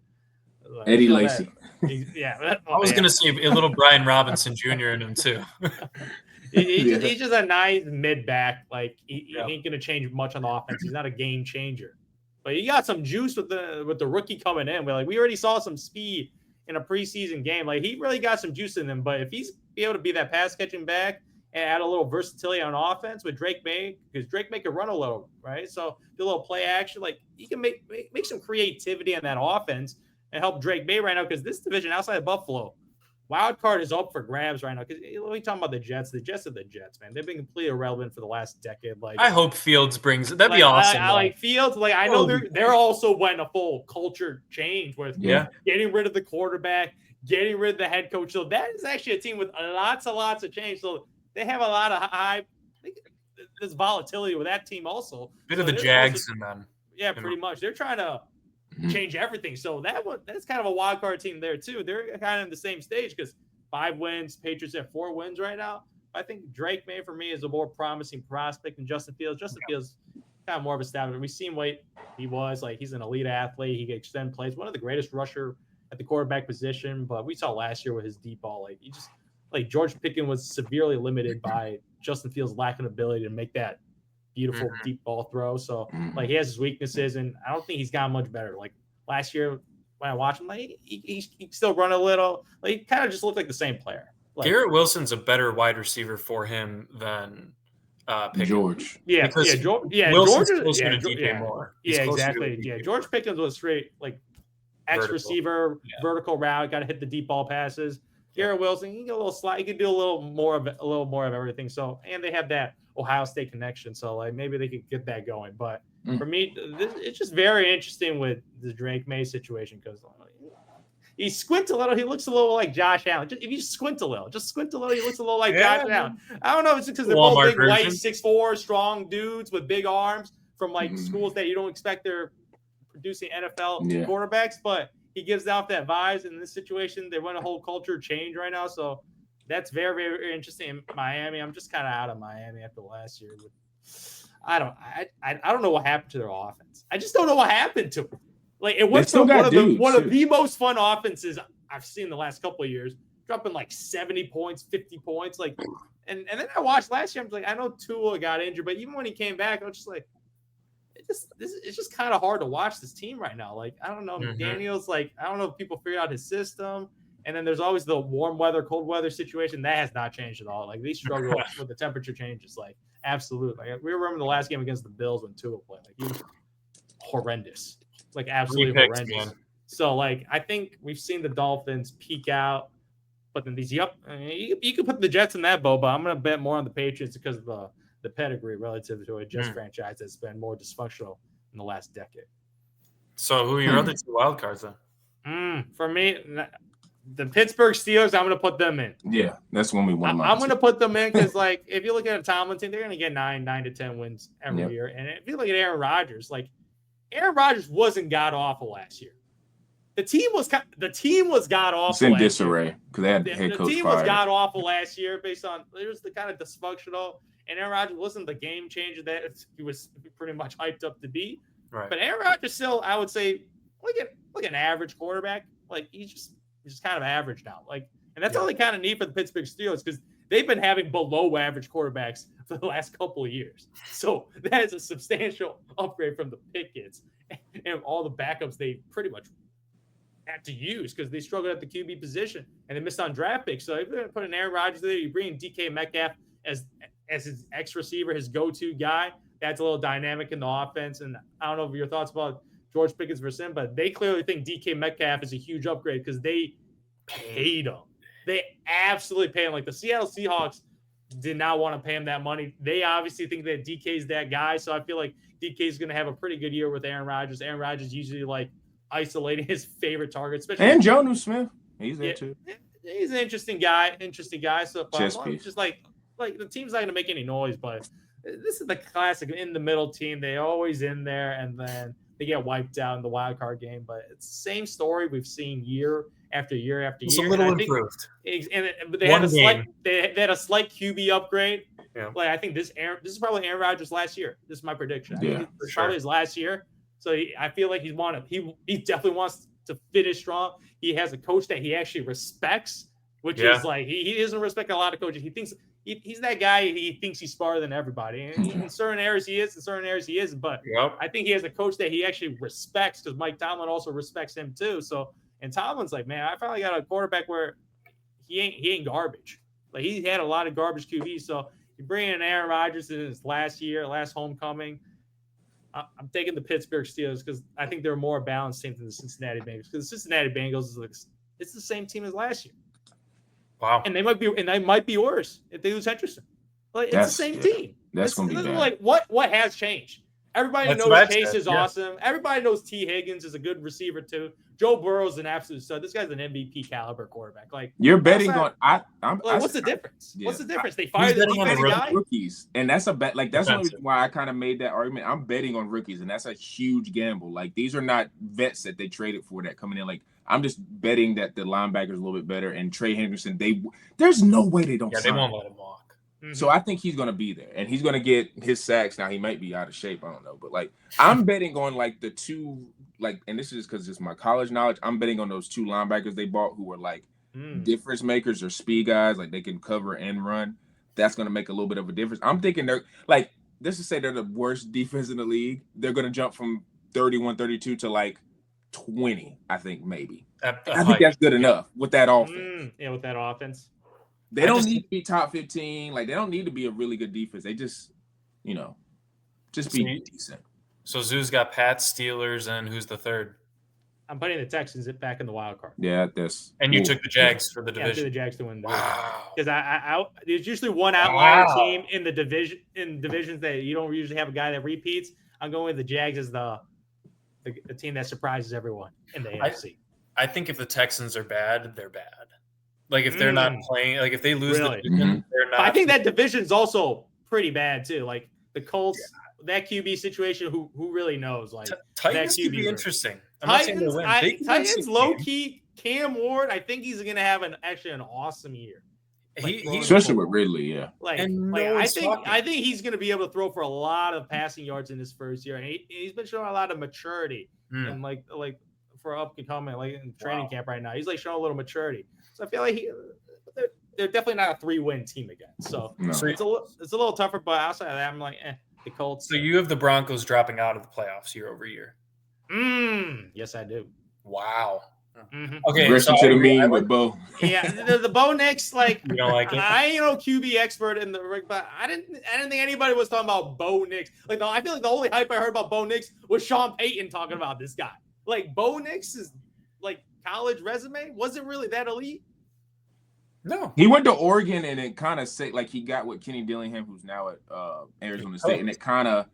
Eddie Lacy. I was going to see a little Brian Robinson Jr. in him too. He's just a nice mid-back. Like he ain't going to change much on the offense. He's not a game changer. But he got some juice with the rookie coming in. We already saw some speed in a preseason game. Like he really got some juice in him. But if he's be able to be that pass catching back and add a little versatility on offense with Drake May, because Drake May can run a little, right? So do a little play action. Like he can make some creativity in that offense and help Drake May right now because this division outside of Buffalo, wild card is up for grabs right now. Because we talking about the Jets. The Jets are the Jets, man. They've been completely irrelevant for the last decade. Like, I hope Fields brings it. That'd be awesome. I like Fields. Like, I know they're also went a full culture change with getting rid of the quarterback, getting rid of the head coach. So that is actually a team with lots of change. So they have a lot of high. There's volatility with that team also. Bit of the Jags and then. Yeah, pretty much. They're trying to change everything. So that's kind of a wild card team there too. They're kind of in the same stage because 5 wins. Patriots have 4 wins right now. I think Drake May for me is a more promising prospect than Justin Fields. Justin Fields kind of more of a stab. We've seen what he was like. He's an elite athlete. He can extend plays. One of the greatest rusher at the quarterback position. But we saw last year with his deep ball, like he just like George Pickens was severely limited by Justin Fields' lack of ability to make that beautiful deep ball throw. So like he has his weaknesses, and I don't think he's gotten much better. Like last year when I watched him, like he still run a little. Like he kind of just looked like the same player. Like, Garrett Wilson's a better wide receiver for him than Pickens. George. Wilson's closer to DK Moore. Yeah, exactly. Yeah, George Pickens was straight like X receiver, vertical route, got to hit the deep ball passes. Garrett Wilson, he can get a little slide. He can do a little more of everything. So, and they have that Ohio State connection. So, like maybe they could get that going. But for me, it's just very interesting with the Drake May situation because he squints a little. He looks a little like Josh Allen. If you squint a little, he looks a little like Josh Allen. I don't know if it's because they're both big, light, 6'4", strong dudes with big arms from like schools that you don't expect they're producing NFL quarterbacks, but he gives off that vibes. In this situation, they want a whole culture change right now. So that's very, very interesting. In Miami, I'm just kind of out of Miami after last year. I don't know what happened to their offense. I just don't know what happened to them. Like it went from one of the most fun offenses I've seen the last couple of years, dropping like 70 points, 50 points. Like, and then I watched last year. I'm like, I know Tua got injured, but even when he came back, I was just like, it's just kind of hard to watch this team right now. Like, I don't know, Daniels. Like, I don't know if people figured out his system. And then there's always the warm weather, cold weather situation that has not changed at all. Like they struggle with the temperature changes. Like, absolutely. Like we remember the last game against the Bills when Tua played. Like he was horrendous. Like absolutely horrendous. Man. So like I think we've seen the Dolphins peak out, but then you can put the Jets in that boat, but I'm gonna bet more on the Patriots because of the pedigree relative to a Jets franchise that's been more dysfunctional in the last decade. So who are your other 2 wild cards then? For me, the Pittsburgh Steelers, I'm gonna put them in. Yeah, that's when we won. I'm gonna put them in because like if you look at a Tomlin team, they're gonna get 9 to 10 wins every year. And if you look at Aaron Rodgers, like Aaron Rodgers wasn't god awful last year. The team was god awful. It's in disarray because they had head coach. The team was god awful last year based on it was the kind of dysfunctional. And Aaron Rodgers wasn't the game changer that he was pretty much hyped up to be. Right. But Aaron Rodgers still, I would say, like an average quarterback. Like he's just kind of average now. Like, and that's all they kind of need for the Pittsburgh Steelers because they've been having below average quarterbacks for the last couple of years. So that is a substantial upgrade from the Pickens and all the backups they pretty much had to use because they struggled at the QB position and they missed on draft picks. So if you're going to put an Aaron Rodgers there, you bring DK Metcalf as his X receiver, his go-to guy. That's a little dynamic in the offense. And I don't know if your thoughts about George Pickens versus him, but they clearly think DK Metcalf is a huge upgrade because they paid him. They absolutely paid him. Like the Seattle Seahawks did not want to pay him that money. They obviously think that DK is that guy. So I feel like DK is going to have a pretty good year with Aaron Rodgers. Aaron Rodgers usually like isolating his favorite targets. And Jonnu Smith. He's there too. He's an interesting guy. So just like the team's not going to make any noise, but this is the classic in the middle team. They always in there and then they get wiped out in the wild card game. But it's the same story we've seen year after year after year. It's a little improved. But they had a slight QB upgrade. Yeah. Like I think this is probably Aaron Rodgers last year. This is my prediction. I think it's probably his last year. So I feel like he definitely wants to finish strong. He has a coach that he actually respects, which is like he doesn't respect a lot of coaches. He thinks he's that guy. He thinks he's smarter than everybody. And in certain areas he is, in certain areas he isn't. But I think he has a coach that he actually respects because Mike Tomlin also respects him too. So and Tomlin's like, man, I finally got a quarterback where he ain't garbage. Like he had a lot of garbage QBs. So you bring in Aaron Rodgers in his last homecoming. I'm taking the Pittsburgh Steelers because I think they're a more balanced team than the Cincinnati Bengals. Because the Cincinnati Bengals it's the same team as last year. Wow. And they might be worse if they lose Henderson. Like it's the same team. That's going to be bad. Like what has changed? Everybody knows Chase is awesome. Everybody knows T. Higgins is a good receiver too. Joe Burrow's an absolute stud. This guy's an MVP caliber quarterback. Like you're betting on. What's the difference? Yeah. What's the difference? They fired the defensive guy. Rookies, and that's a bet. Like that's one reason why I kind of made that argument. I'm betting on rookies, and that's a huge gamble. Like these are not vets that they traded for that coming in. Like I'm just betting that the linebackers a little bit better, and Trey Henderson. There's no way they don't. Yeah, they won't let him walk. So I think he's going to be there, and he's going to get his sacks. Now he might be out of shape, I don't know, but like I'm betting on like the two, like, and this is because it's my college knowledge. I'm betting on those two linebackers they bought who were like difference makers or speed guys, like they can cover and run. That's going to make a little bit of a difference. I'm thinking they're like, let's just say they're the worst defense in the league. They're going to jump from 31, 32 to like 20. I think maybe. I think that's good enough with that offense. Yeah, with that offense. They don't need to be top 15. Like, they don't need to be a really good defense. They just, be decent. So Zoo's got Pats, Steelers, and who's the third? I'm putting the Texans back in the wild card. Yeah, that's. And you took the Jags for the division. Yeah, I took the Jags to win the division. Wow. Because there's usually one outlier team in the divisions that you don't usually have a guy that repeats. I'm going with the Jags as the team that surprises everyone in the AFC. I think if the Texans are bad, they're bad. Like if they're not playing, like if they lose the division, they're not. I think that division's also pretty bad too. Like the Colts, that QB situation, who really knows? Like Titans could be interesting. Titans low key. Cam Ward, I think he's gonna have an awesome year. Like, especially with Ridley, yeah. I think he's gonna be able to throw for a lot of passing yards in his first year, and he's been showing a lot of maturity and like for up and coming, like in training camp right now, he's like showing a little maturity. So I feel like they're definitely not a 3-win team again. So it's a little tougher, but outside of that, I'm like, the Colts. So you have the Broncos dropping out of the playoffs year over year. Yes, I do. Wow. Okay, listen to the meme with Bo. Yeah, the Bo Nix, like you don't like it. I ain't no QB expert in the ring, but I didn't think anybody was talking about Bo Nix. Like, I feel like the only hype I heard about Bo Nix was Sean Payton talking about this guy. Like, Bo Nix is like college resume wasn't really that elite. No, he went to Oregon and it kind of said like he got with Kenny Dillingham, who's now at Arizona State, and it kind of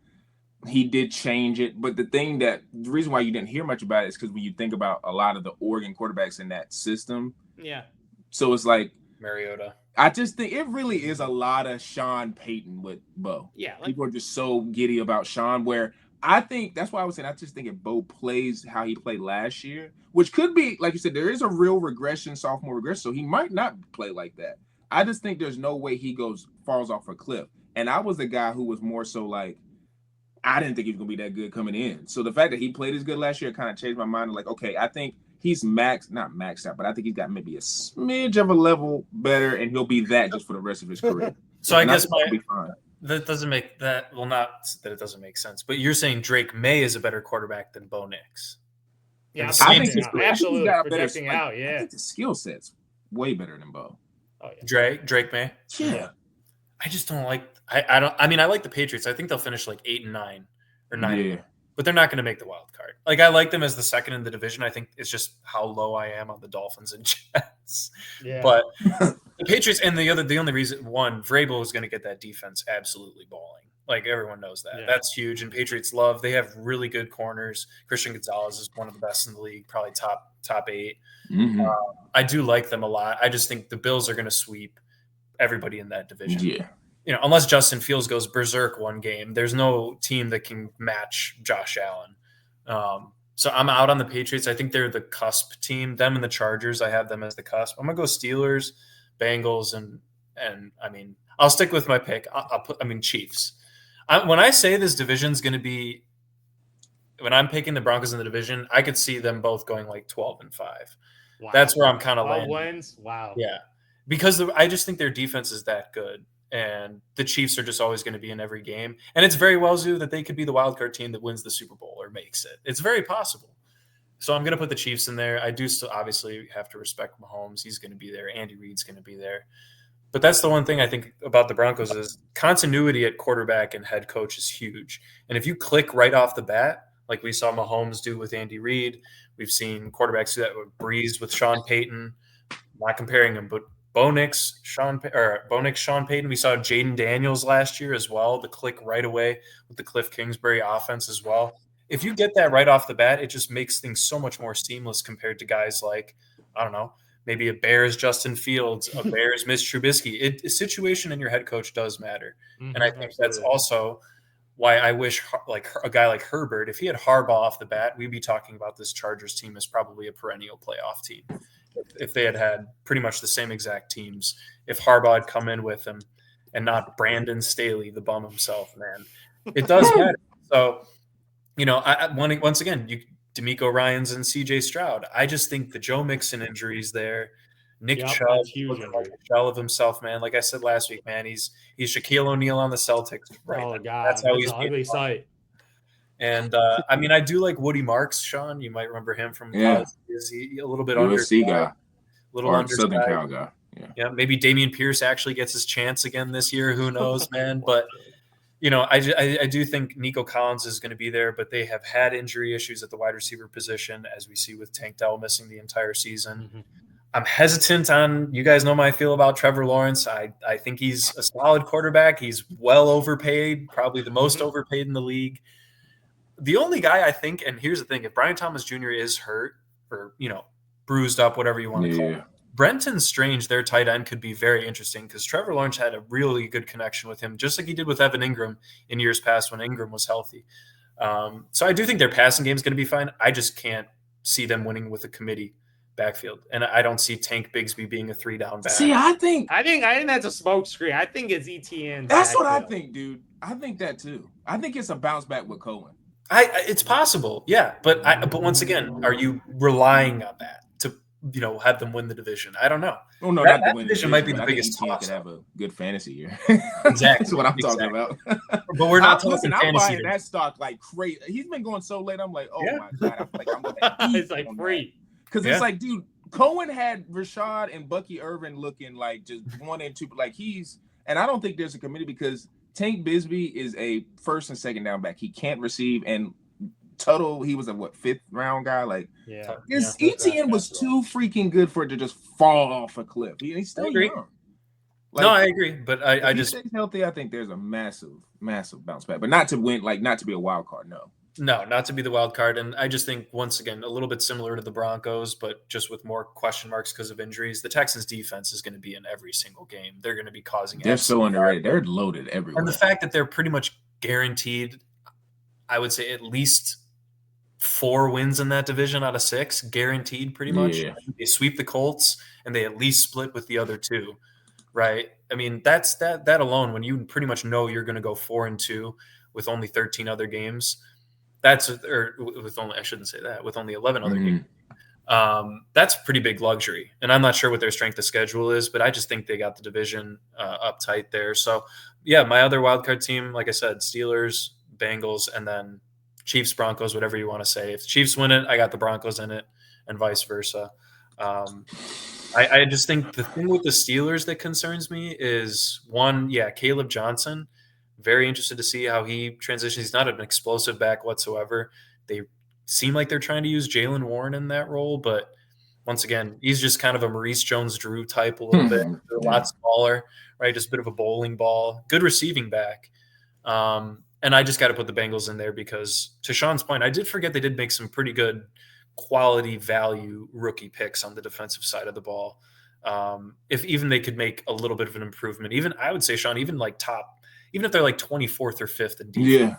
he did change it. But the reason why you didn't hear much about it is because when you think about a lot of the Oregon quarterbacks in that system, so it's like Mariota. I just think it really is a lot of Sean Payton with Bo. Yeah, people are just so giddy about Sean. Where I think that's why I was saying I just think if Bo plays how he played last year, which could be, like you said, there is a real regression, sophomore regression, so he might not play like that. I just think there's no way he falls off a cliff. And I was the guy who was more so like, I didn't think he was going to be that good coming in. So the fact that he played as good last year kind of changed my mind. Like, okay, I think he's not maxed out, but I think he's got maybe a smidge of a level better, and he'll be that just for the rest of his career. So I guess be fine. That doesn't make that. Well, not that it doesn't make sense, but you're saying Drake May is a better quarterback than Bo Nix. Yeah, I think absolutely projecting out. Yeah, I think the skill set's way better than Bo. Oh yeah, Drake May. Yeah, I just don't like. I mean, I like the Patriots. I think they'll finish like 8-9 or 9, but they're not going to make the wild card. Like I like them as the second in the division. I think it's just how low I am on the Dolphins and Jets. Yeah, but the Patriots and the only reason Vrabel is going to get that defense absolutely balling. Like everyone knows that. Yeah. That's huge. And Patriots love. They have really good corners. Christian Gonzalez is one of the best in the league, probably top 8. I do like them a lot. I just think the Bills are going to sweep everybody in that division. Yeah. Unless Justin Fields goes berserk one game, there's no team that can match Josh Allen. So I'm out on the Patriots. I think they're the cusp team. Them and the Chargers, I have them as the cusp. I'm gonna go Steelers, Bengals, and I mean I'll stick with my pick. I'll put Chiefs. When I say this division's going to be, when I'm picking the Broncos in the division, I could see them both going like 12-5. Wow. That's where I'm kind of landing. Wins? Wow. Yeah, because I just think their defense is that good, and the Chiefs are just always going to be in every game. And it's very well, Zoo, that they could be the wild card team that wins the Super Bowl or makes it. It's very possible. So I'm going to put the Chiefs in there. I do still obviously have to respect Mahomes. He's going to be there. Andy Reid's going to be there. But that's the one thing I think about the Broncos is continuity at quarterback and head coach is huge. And if you click right off the bat, like we saw Mahomes do with Andy Reid, we've seen quarterbacks do that with Breeze with Sean Payton. Not comparing them, but Bo Nix, Sean Payton. We saw Jaden Daniels last year as well. The click right away with the Cliff Kingsbury offense as well. If you get that right off the bat, it just makes things so much more seamless compared to guys like, I don't know, maybe a Bears Justin Fields, a Bears Mitch Trubisky. Situation in your head coach does matter. And I think that's also why I wish like a guy like Herbert, if he had Harbaugh off the bat, we'd be talking about this Chargers team as probably a perennial playoff team. If they had pretty much the same exact teams, if Harbaugh had come in with him and not Brandon Staley, the bum himself, man, it does matter. So, once again, D'Amico Ryans and C.J. Stroud. I just think the Joe Mixon injuries there. Nick Chubb, like a shell of himself, man. Like I said last week, man, he's Shaquille O'Neal on the Celtics. Right? Oh God, that's how he's an ugly sight. And I mean, I do like Woody Marks, Sean. You might remember him from college. Is he a little bit USC guy, a little undersized. Southern Cal guy. Yeah, maybe Dameon Pierce actually gets his chance again this year. Who knows, man? But I do think Nico Collins is going to be there, but they have had injury issues at the wide receiver position, as we see with Tank Dell missing the entire season. Mm-hmm. I'm hesitant on, you guys know how I feel about Trevor Lawrence. I think he's a solid quarterback. He's well overpaid, probably the most overpaid in the league. The only guy I think, and here's the thing, if Brian Thomas Jr. is hurt or, bruised up, whatever you want to call it, Brenton Strange, their tight end, could be very interesting because Trevor Lawrence had a really good connection with him, just like he did with Evan Ingram in years past when Ingram was healthy. So I do think their passing game is going to be fine. I just can't see them winning with a committee backfield, and I don't see Tank Bigsby being a 3-down back. See, I think that's a smoke screen. I think it's ETN. That's what I think, dude. I think that too. I think it's a bounce back with Cohen. It's possible, yeah. But once again, are you relying on that to have them win the division? I don't know. Oh no, not to win the division might be the biggest. ETN could have a good fantasy year. Exactly, that's what I'm talking about. But we're not talking fantasy. I'm buying here. that stock like crazy. He's been going so late. I'm like, oh my god, I'm gonna it's like free. Because it's like, dude, Cohen had Rashad and Bucky Irvin looking like just 1 and 2, like and I don't think there's a committee because Tank Bigsby is a first and second down back. He can't receive, and Tuttle, he was a 5th round guy. Like, this ETN was too freaking good for it to just fall off a cliff. He's still young. Like, no, I agree, but I just stays healthy. I think there's a massive bounce back, but not to win, like not to be a wild card. No, not to be the wild card. And I just think, once again, a little bit similar to the Broncos, but just with more question marks because of injuries. The Texans' defense is going to be in every single game. They're going to be causing. They're so underrated. They're loaded everywhere. And the fact that they're pretty much guaranteed, I would say at least 4 wins in that division out of 6, guaranteed pretty much. Yeah. They sweep the Colts, and they at least split with the other 2, right? I mean, that's that alone, when you pretty much know you're going to go 4-2 with only 13 other games. With only 11 other games. That's pretty big luxury. And I'm not sure what their strength of schedule is, but I just think they got the division uptight there. So, yeah, my other wildcard team, like I said, Steelers, Bengals, and then Chiefs, Broncos, whatever you want to say. If the Chiefs win it, I got the Broncos in it, and vice versa. I just think the thing with the Steelers that concerns me is, one, Caleb Johnson. Very interested to see how he transitions. He's not an explosive back whatsoever. They seem like they're trying to use Jaylen Warren in that role, but once again, he's just kind of a Maurice Jones-Drew type a little bit. A lot smaller, right? Just a bit of a bowling ball. Good receiving back. And I just got to put the Bengals in there because, to Sean's point, I did forget they did make some pretty good quality value rookie picks on the defensive side of the ball. If even they could make a little bit of an improvement, even I would say, Sean, even if they're like 24th or 5th in defense,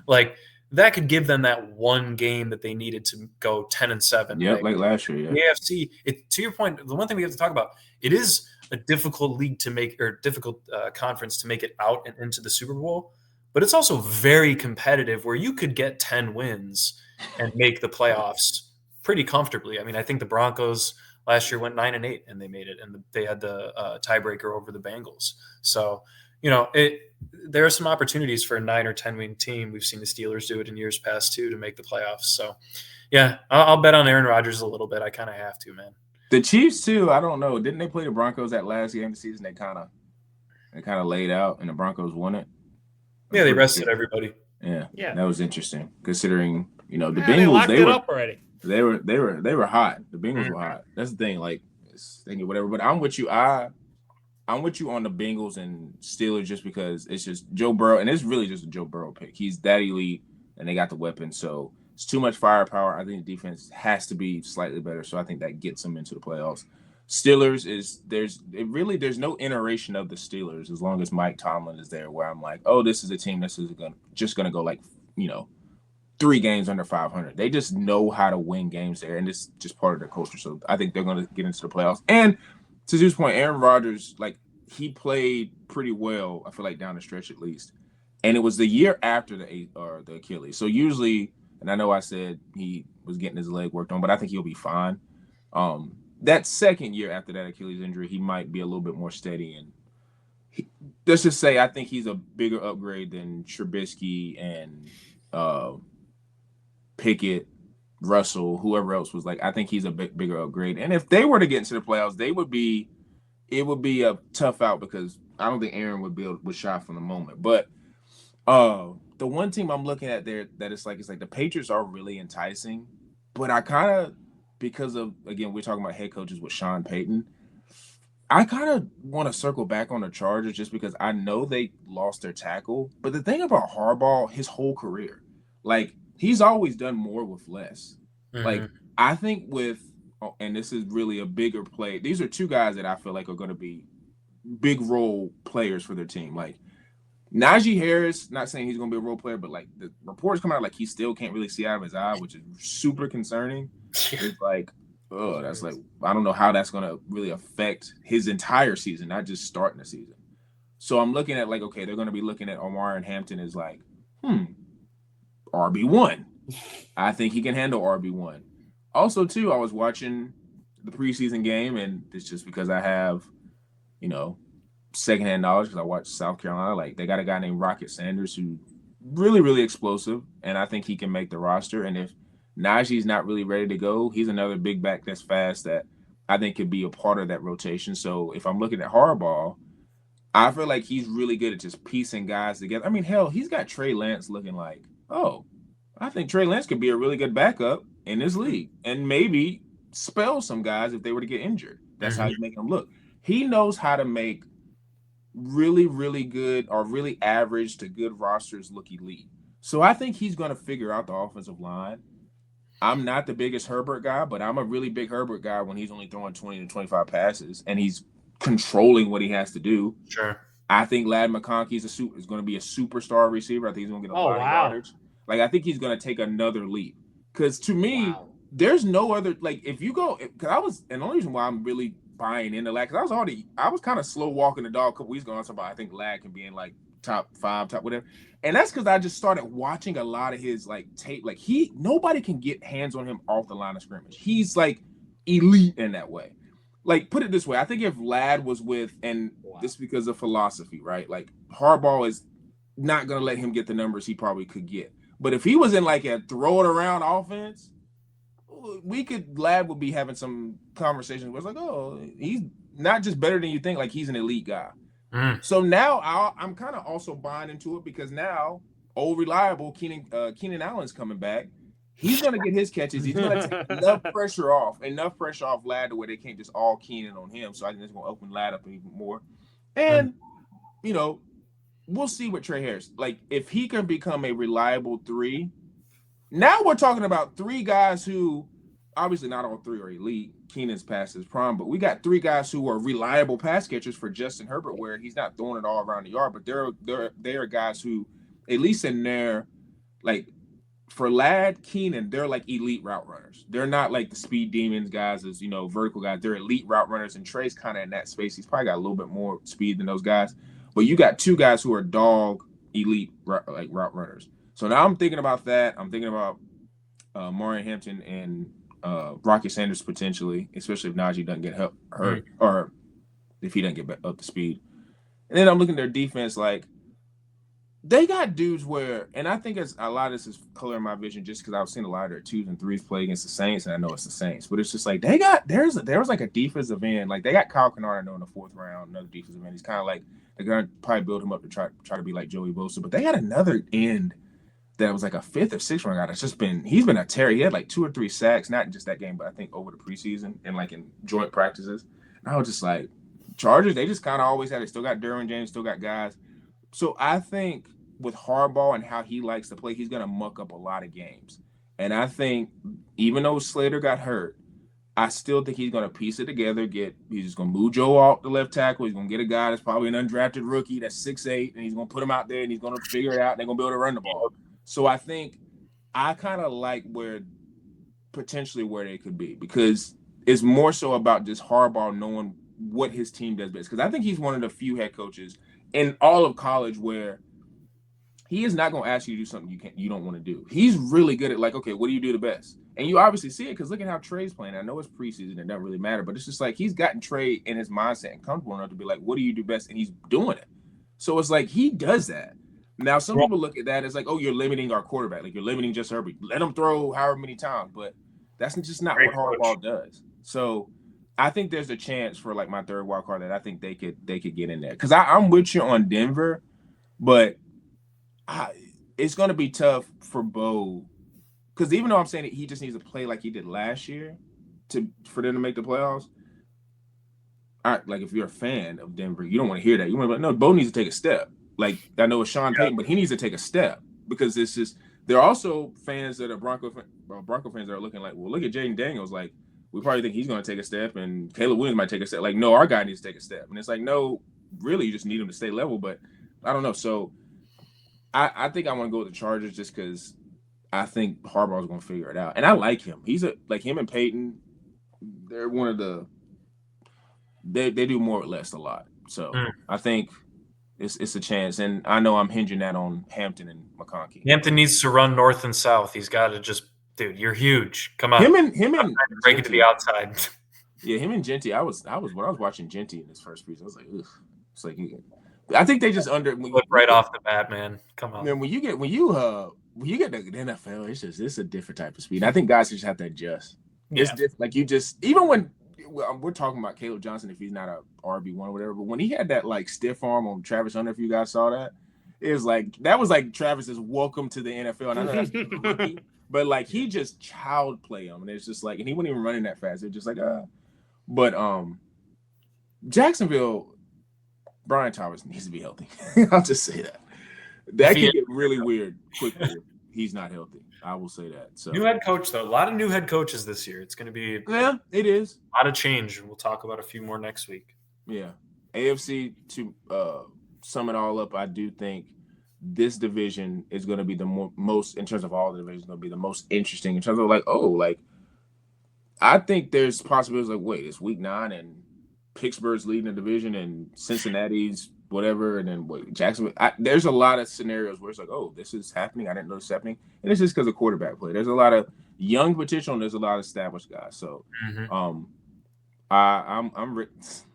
like that could give them that one game that they needed to go 10-7. Yeah, like last year. Yeah. The AFC, to your point, the one thing we have to talk about, it is a difficult league to make, or difficult conference to make it out and into the Super Bowl, but it's also very competitive where you could get 10 wins and make the playoffs pretty comfortably. I mean, I think the Broncos last year went 9-8 and they made it, and they had the tiebreaker over the Bengals. So, there are some opportunities for a 9 or 10 win team. We've seen the Steelers do it in years past too to make the playoffs. So, yeah, I'll bet on Aaron Rodgers a little bit. I kind of have to, man. The Chiefs too. I don't know. Didn't they play the Broncos that last game of the season? They kind of laid out, and the Broncos won it. Yeah, they rested everybody. Yeah, that was interesting considering the Bengals. They locked it up already. They were hot. The Bengals were hot. That's the thing. Like, this thing or whatever. But I'm with you. I'm with you on the Bengals and Steelers just because it's just Joe Burrow, and it's really just a Joe Burrow pick. He's that elite, and they got the weapons, so it's too much firepower. I think the defense has to be slightly better, so I think that gets them into the playoffs. Steelers there's no iteration of the Steelers as long as Mike Tomlin is there, where I'm like, oh, this is a team that's just gonna go like 3 games under 500. They just know how to win games there, and it's just part of their culture. So I think they're gonna get into the playoffs. And to Zeus' point, Aaron Rodgers, like, he played pretty well, I feel like, down the stretch at least. And it was the year after the Achilles. So usually, and I know I said he was getting his leg worked on, but I think he'll be fine. That second year after that Achilles injury, he might be a little bit more steady. And let's just say I think he's a bigger upgrade than Trubisky and Pickett, Russell, whoever else was. Like, I think he's a bigger upgrade. And if they were to get into the playoffs, it would be a tough out because I don't think Aaron would be able to shot from the moment. But the one team I'm looking at there that it's like the Patriots are really enticing, but I kind of, because of, again, we're talking about head coaches with Sean Payton, I kind of want to circle back on the Chargers just because I know they lost their tackle. But the thing about Harbaugh, his whole career, like, he's always done more with less. Mm-hmm. Like, I think and this is really a bigger play. These are 2 guys that I feel like are going to be big role players for their team. Like, Najee Harris, not saying he's going to be a role player, but like the reports come out like he still can't really see out of his eye, which is super concerning. It's like, oh, that's like, I don't know how that's going to really affect his entire season, not just starting the season. So I'm looking at like, okay, they're going to be looking at Omar and Hampton as like, RB1. I think he can handle RB1. Also, too, I was watching the preseason game, and it's just because I have, secondhand knowledge because I watched South Carolina. Like, they got a guy named Rocket Sanders who really, really explosive, and I think he can make the roster. And if Najee's not really ready to go, he's another big back that's fast that I think could be a part of that rotation. So if I'm looking at Harbaugh, I feel like he's really good at just piecing guys together. I mean, hell, he's got Trey Lance looking like, oh, I think Trey Lance could be a really good backup in this league and maybe spell some guys if they were to get injured. That's how he's making them look. He knows how to make really, really good or really average to good rosters look elite. So I think he's going to figure out the offensive line. I'm not the biggest Herbert guy, but I'm a really big Herbert guy when he's only throwing 20 to 25 passes and he's controlling what he has to do. Sure. I think Ladd McConkey is going to be a superstar receiver. I think he's going to get a lot of yardage. Like, I think he's going to take another leap. Because to me, there's no other, like, if you go, because and the only reason why I'm really buying into Ladd, because I was kind of slow walking the dog a couple weeks ago. I was talking about, I think Ladd can be in like top 5, top whatever. And that's because I just started watching a lot of his like tape. Like, nobody can get hands on him off the line of scrimmage. He's like elite in that way. Like, put it this way, I think if Ladd was this is because of philosophy, right? Like, Harbaugh is not going to let him get the numbers he probably could get. But if he was in like a throw it around offense, Ladd would be having some conversations where it's like, oh, he's not just better than you think, like he's an elite guy. So now I'm kind of also buying into it because now old reliable Keenan Allen's coming back. He's going to get his catches. He's going to take enough pressure off Ladd to where they can't just all keen in on him. So I think it's going to open Ladd up even more. And, we'll see with Trey Harris. Like, if he can become a reliable 3, now we're talking about 3 guys who, obviously not all 3 are elite. Keenan's past his prime, but we got 3 guys who are reliable pass catchers for Justin Herbert, where he's not throwing it all around the yard, but they are guys who, at least in their, like, for Ladd, Keenan, they're like elite route runners. They're not like the speed demons guys as, vertical guys. They're elite route runners, and Trey's kind of in that space. He's probably got a little bit more speed than those guys. But you got 2 guys who are dog elite like route runners. So now I'm thinking about that. I'm thinking about Maureen Hampton and Rocky Sanders potentially, especially if Najee doesn't get hurt or if he doesn't get up to speed. And then I'm looking at their defense, like, they got dudes where, and I think a lot of this is coloring my vision just because I've seen a lot of their 2s and 3s play against the Saints, and I know it's the Saints, but it's just like there was like a defensive end, like they got Kyle Kennard, I know, in the 4th round, another defensive end. He's kind of like, they're gonna probably build him up to try to be like Joey Bosa, but they had another end that was like a 5th or 6th round guy. He's been a terror. He had like 2 or 3 sacks, not just that game, but I think over the preseason and like in joint practices. And I was just like, Chargers, they just kind of always had it. Still got Derwin James, still got guys. So I think with Harbaugh and how he likes to play, he's going to muck up a lot of games. And I think even though Slater got hurt, I still think he's going to piece it together. He's just going to move Joe off the left tackle. He's going to get a guy that's probably an undrafted rookie that's 6'8", and he's going to put him out there and he's going to figure it out. And they're going to be able to run the ball. So I think I kind of like potentially where they could be, because it's more so about just Harbaugh knowing what his team does best. Because I think he's one of the few head coaches in all of college where he is not going to ask you to do something you don't want to do. He's really good at like, okay, what do you do the best? And you obviously see it because look at how Trey's playing. I know it's preseason, it doesn't really matter, but it's just like he's gotten Trey in his mindset and comfortable enough to be like, what do you do best? And he's doing it. So it's like he does that. Now, some people look at that as like, oh, you're limiting our quarterback. Like you're limiting just Herbert. Let him throw however many times. But that's just not what Harbaugh does. So I think there's a chance for like my third wild card that I think they could get in there. Because I'm with you on Denver, but it's going to be tough for Bo. Because even though I'm saying that he just needs to play like he did last year for them to make the playoffs, like if you're a fan of Denver, you don't want to hear that. You want to be like, no, Bo needs to take a step. Like I know it's Sean Payton, but he needs to take a step because this is. There are also fans that are Bronco fans that are looking like, well, look at Jaden Daniels. Like we probably think he's going to take a step, and Caleb Williams might take a step. Like no, our guy needs to take a step, and it's like no, really, you just need him to stay level. But I don't know. So I think I want to go with the Chargers just because I think Harbaugh's going to figure it out, and I like him. He's like him and Peyton. They're one of the. They do more or less a lot. So I think. It's a chance, and I know I'm hinging that on Hampton and McConkey. Hampton needs to run north and south. He's got to just, dude, you're huge. Come on, him and break it to the outside. Yeah, him and Genty. I was when I was watching Genty in his first preseason. I was like, ugh. It's like I think they just flip right off the bat, man. Come on. Man, when you get the NFL, it's a different type of speed. I think guys just have to adjust. It's different. Like you just even when. We're talking about Caleb Johnson if he's not a RB1 or whatever, but when he had that like stiff arm on Travis Hunter, if you guys saw that, it was like that was like Travis's welcome to the NFL. And I know that's rookie, but like he just child play him, and it's just like, and he wasn't even running that fast. It's just like but Jacksonville, Brian Thomas needs to be healthy. I'll just say that can get really weird quickly if he's not healthy. I will say that. So new head coach though, a lot of new head coaches this year. It's going to be it is a lot of change. We'll talk about a few more next week. Yeah, AFC to sum it all up. I do think this division is going to be the most in terms of all the divisions. Going to be the most interesting in terms of like I think there's possibilities like wait, it's week 9 and Pittsburgh's leading the division and Cincinnati's whatever, and then Jacksonville. There's a lot of scenarios where it's like, oh, this is happening. I didn't know this is happening, and it's just because of quarterback play. There's a lot of young potential, and there's a lot of established guys. So, I'm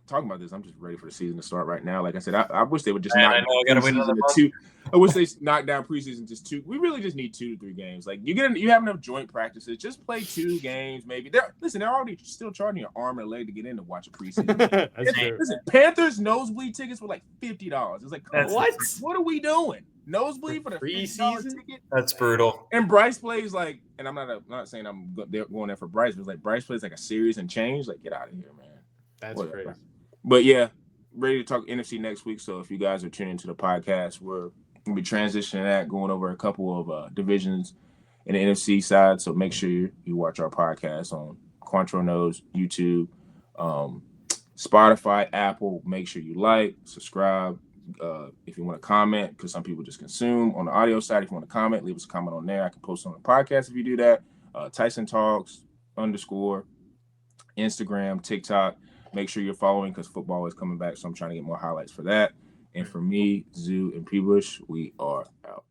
talking about this. I'm just ready for the season to start right now. Like I said, I wish they would just knock down preseason to 2. I wish they knocked down preseason just 2. We really just need 2 to 3 games. Like you have enough joint practices. Just play 2 games, maybe. They're already still charging your arm and a leg to get in to watch a preseason. Listen, Panthers nosebleed tickets were like $50. It's like what are we doing? Nosebleed for the $50 ticket? That's brutal. And Bryce plays like, and I'm not saying I'm going there for Bryce, but it's like Bryce plays like a series and change. Like get out of here, man. That's crazy. But yeah, ready to talk NFC next week. So if you guys are tuning into the podcast, we're gonna be transitioning that, going over a couple of divisions in the NFC side. So make sure you watch our podcast on Quantro Knows, YouTube, Spotify, Apple. Make sure you like, subscribe. If you want to comment, because some people just consume on the audio side. If you want to comment, leave us a comment on there. I can post on the podcast if you do that. Tyson Talks _ Instagram, TikTok. Make sure you're following because football is coming back. So I'm trying to get more highlights for that. And for me, Zoo, and P. Bush, we are out.